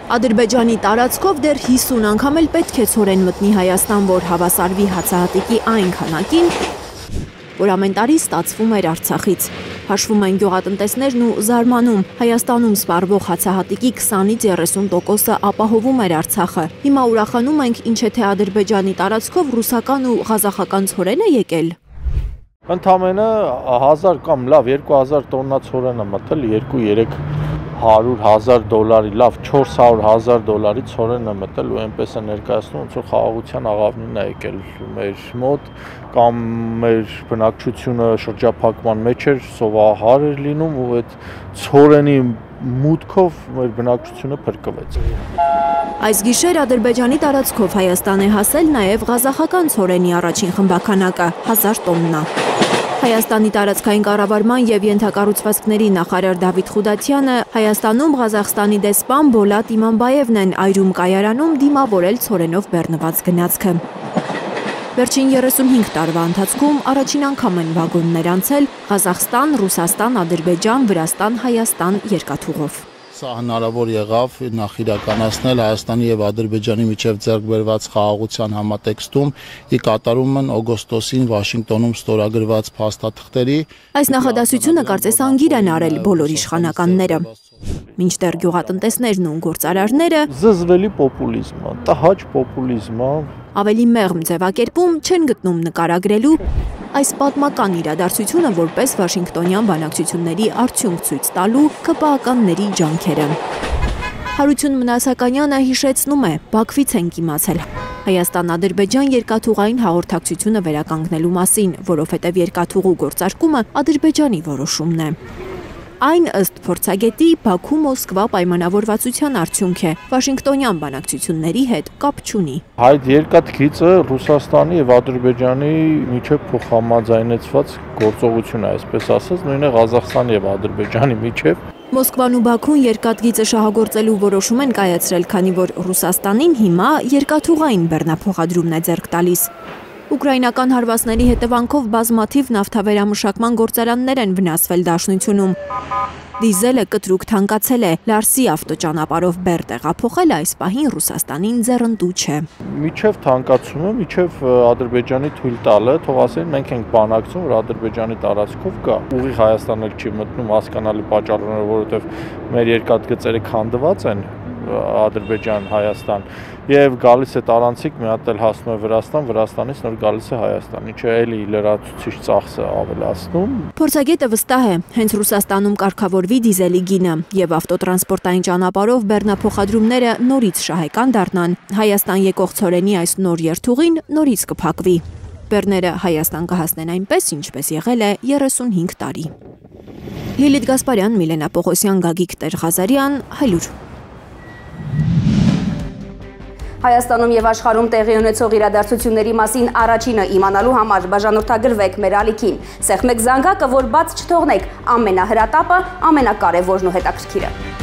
Ադրբեջանի տարածքով դեռ 50 անգամ էլ պետք է ցորեն մտնի Հայաստան, որ հավասարվի հացահատիկի այն քանակին, որ ամեն տարի ստացվում էր Արցախից։ Հաշվում են գյուղատնտեսներն ու զարմանում, Հայաստանում սպառվող հացահատիկի 20-ից 30%-ը ապահովում էր Արցախը։ Հիմա ուրախանում ենք, ինչ է թե Ադրբեջանի տարածքով ռուսական ու ղազախական ցորեն է եկել։ Ընդամենը 1000 կամ լավ 2000 տոննա ցորեն է մտել, 200-300 $100,000, լավ 400,000 $-ի ցորեն է մտել ու այնպես է ներկայացնում, ոնց որ խաղաղության աղավնին է եկել մեր մոտ, կամ մեր բնակչությունը շրջափակման մեջ էր, սովահար էր լինում ու այդ ցորենի մուտքով մեր բնակչությունը փրկվեց։ Այս գիշեր Ադրբեջանի տարածքով Հայաստան է հասել նաև ղազախական ցորենի առաջին խմբականակը 1000 տոննա։ Հայաստանի տարածքային կառավարման և ենթակառուցվածքների նախարար Դավիթ Խուդատյանը Հայաստանում Ղազախստանի դեսպան Բոլատ Իմանբաևն են այրում կայարանում դիմավորել ցորենով բեռնված գնացքը։ Վերջին 35 տարվա ընթացքում առաջին անգամ են վագոններ անցել Ղազախստան, Ռուսաստան, Ադրբեջան, Վրաստան, Հայաստան երկաթուղով։ Սա հնարավոր եղավ նախ իրականացնել Հայաստանի և Ադրբեջանի միջև ձեռք բերված խաղաղության համատեքստում ի կատարումն օգոստոսին Վաշինգտոնում ստորագրված փաստաթղթերի։ Այս նախադասությունը կարծես անգիր են արել բոլոր իշխանականները։ Մինչդեռ գյուղատնտեսներն ու գործարարները զզվելի պոպուլիզմ է, տհաճ պոպուլիզմ է։ Ավելի մեղմ ձևակերպում չեն գտնում նկարագրելու այս պատմական իրադարձությունը որպես Վաշինգտոնյան բանակցությունների արդյունք ցույց տալու ԿՊԱ-ականների ջանքերը։ Հարություն Մնասականյանը հիշեցնում է, Բաքվից ենք իմացել Հայաստան-Ադրբեջան երկաթուղային հաղորդակցությունը վերականգնելու մասին, որովհետև երկաթուղու գործարկումը Ադրբեջանի որոշումն է։ Այն ըստ փորձագետի Բաքու-Մոսկվա պայմանավորվածության արդյունք է, Վաշինգտոնյան բանակցությունների հետ կապ չունի։ Այդ երկաթգիծը Ռուսաստանի և Ադրբեջանի միջև փոխհամաձայնեցված գործողություն է, այսպես ասած, նույնը Ղազախստանի և Ադրբեջանի միջև։ Մոսկվան ու Բաքուն երկաթգիծը շահագործելու որոշում են կայացրել, քանի որ Ռուսաստանին հիմա երկաթուղային բեռնափոխադրումն է ձեռք տալիս։ Ուկրաինական հարվածների հետևանքով բազմաթիվ նավթավերամշակման գործարաններ են վնասվել Դաշնությունում։ Դիզելը կտրուկ թանկացել է, Լարսի ավտոճանապարհով բեռ տեղափոխելը այս պահին Ռուսաստանին ձեռնտու չէ։ Միջև թանկացումը, միջև Ադրբեջանի թույլ տալը, թող ասեն մենք ենք բանակցում, որ Ադրբեջանի տարածքով կա։ Ուղիղ Հայաստան էլ չի մտնում հասկանալի պատճառներով, որովհետև մեր երկաթգծերը քանդված են Ադրբեջան-Հայաստան եւ գալիս է տարանցիկ մի հատ էլ հասնում է Վրաստան, Վրաստանից նոր գալիս է Հայաստան, ինչը էլի լրացուցիչ ծախսը ավելացնում։ Փորձագետը վստահ է, հենց Ռուսաստանում կարգավորվի դիզելի գինը եւ ավտոտրանսպորտային ճանապարհով բեռնափոխադրումները նորից շահեկան դառնան, Հայաստան եկող ցորենի այս նոր երթուղին նորից կփակվի։ Բեռները Հայաստան կհասնեն այնպես, ինչպես եղել է 35 տարի։ Լիլիթ Գասպարյան, Միլենա Պողոսյան, Գագիկ Տեր-Ղազարյան, Հայլուր։ Հայաստանում եւ աշխարհում տեղի ունեցող իրադարձությունների մասին առաջինը իմանալու համար բաժանորդագրվեք մեր ալիքին։ Սեղմեք զանգակը, որ բաց չթողնեք ամենահրատապը, ամենակարևորն ու հետաքրքիրը։